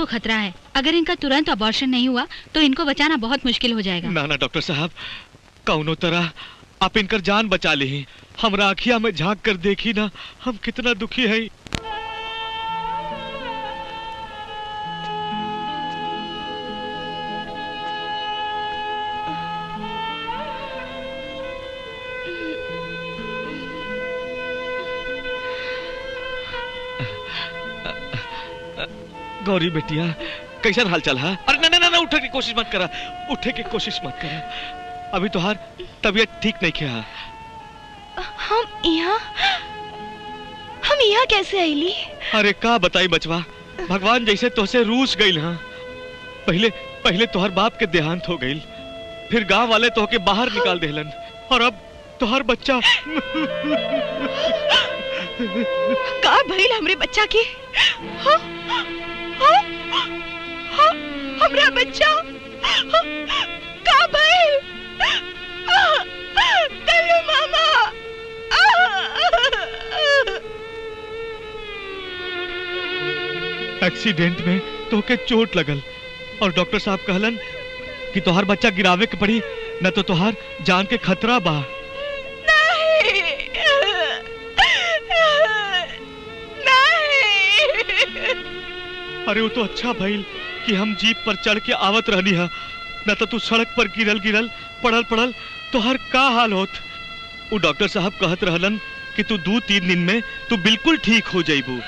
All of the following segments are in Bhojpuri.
को खतरा है। अगर इनका तुरंत अबॉर्शन नहीं हुआ तो इनको बचाना बहुत मुश्किल हो जाएगा। ना ना डॉक्टर साहब, कौनो तरह आप इनकर जान बचा ली। हमरा आँखिया में झांक कर देखी ना, हम कितना दुखी है। गौरी बेटिया, कैसा हाल चाल है? अरे ना ना ना, उठे की कोशिश मत करा, उठे की कोशिश मत करा। अभी तोहार तबीयत ठीक नहीं किया। हम यहाँ कैसे आईली? अरे का बताई बचवा, भगवान जैसे तोसे रूस गईल। हाँ, पहले तोहर बाप के देहांत हो गईल, फिर गांव वाले तोहके बाहर निकाल देलन, और अब तोहर बच्चा। का भइल हमरे बच्चा के? हमरा बच्चा का भइल? कल्लू मामा। एक्सीडेंट में तोके चोट लगल और डॉक्टर साहब कहलन कि तोहार बच्चा गिरावे के पड़ी, न तो तोहार जान के खतरा बा। अरे वो तो अच्छा भइल कि हम जीप पर चढ़ के आवत रहनी है, न तो तू सड़क पर गिरल पड़ल तो हर का हाल होत। वो डॉक्टर साहब कहत रहलन कि तू 2-3 दिन में तू बिल्कुल ठीक हो जाइबू,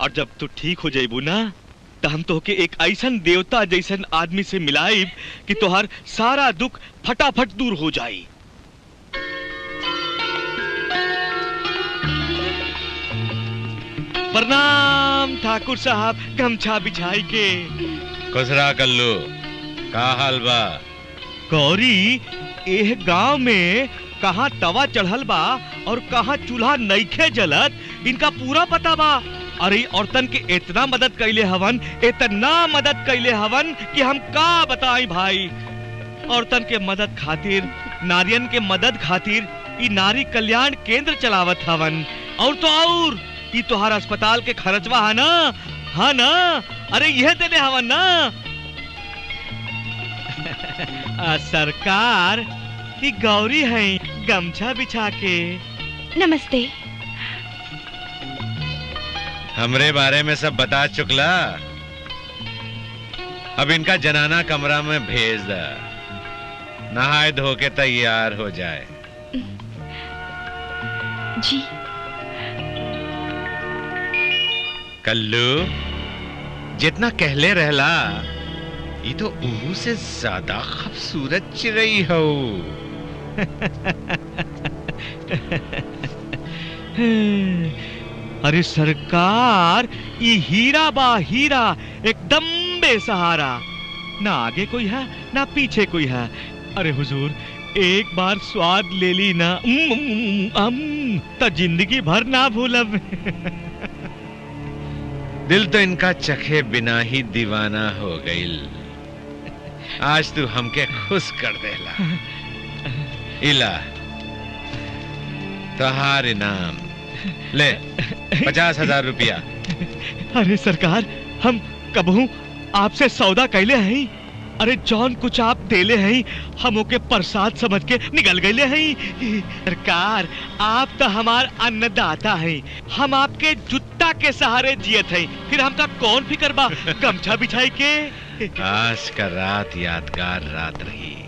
और जब तू ठीक हो जाइबू ना तो हम तोहके एक ऐसन देवता जैसन आदमी से मिलाइब कि तोहर सारा दुख फटाफट दूर हो जाई। प्रणाम ठाकुर साहब, गमछा बिछाई के। खुसरा कल्लू, का हाल बा? गौरी, एह गांव में कहाँ तवा चढ़ल बा और कहाँ चूल्हा नइखे जलत, इनका पूरा पता बा। अरे औरतन के इतना मदद कैले हवन, इतना मदद कैले हवन कि हम का बताई भाई। औरतन के मदद खातिर, नारियन के मदद खातिर ई नारी कल्याण केंद्र चलावत हवन। और तो और ई तोहार अस्पताल के खर्चवा है ना, हाँ ना, अरे यह देने हवन ना। सरकार, ई गौरी है गमछा बिछा के। नमस्ते। हमरे बारे में सब बता चुकला, अब इनका जनाना कमरा में भेज दा, नहाए धो के तैयार हो जाए। जी। कल्लू, जितना कहले रहला, ये तो उहू से ज्यादा खूबसूरत चिड़ई हो। अरे सरकार, ये हीरा बा हीरा, एकदम बेसहारा, ना आगे कोई है ना पीछे कोई है। अरे हुजूर, एक बार स्वाद ले ली ना तो जिंदगी भर ना भूलब। दिल तो इनका चखे बिना ही दीवाना हो गईल। आज तू हमके खुश कर देला। इला तोहार इनाम ले, 50,000 रुपया। अरे सरकार, हम कबहू आपसे सौदा कैले हैं? अरे जौन कुछ आप देले हैं हम ओके प्रसाद समझ के निकल गए हैं। सरकार, आप तो हमार अन्नदाता हैं, हम आपके जुत्ता के सहारे जियत हैं, फिर हम तक कौन फिकर बा गमछा बिछाई के। आज का रात यादगार रात रही।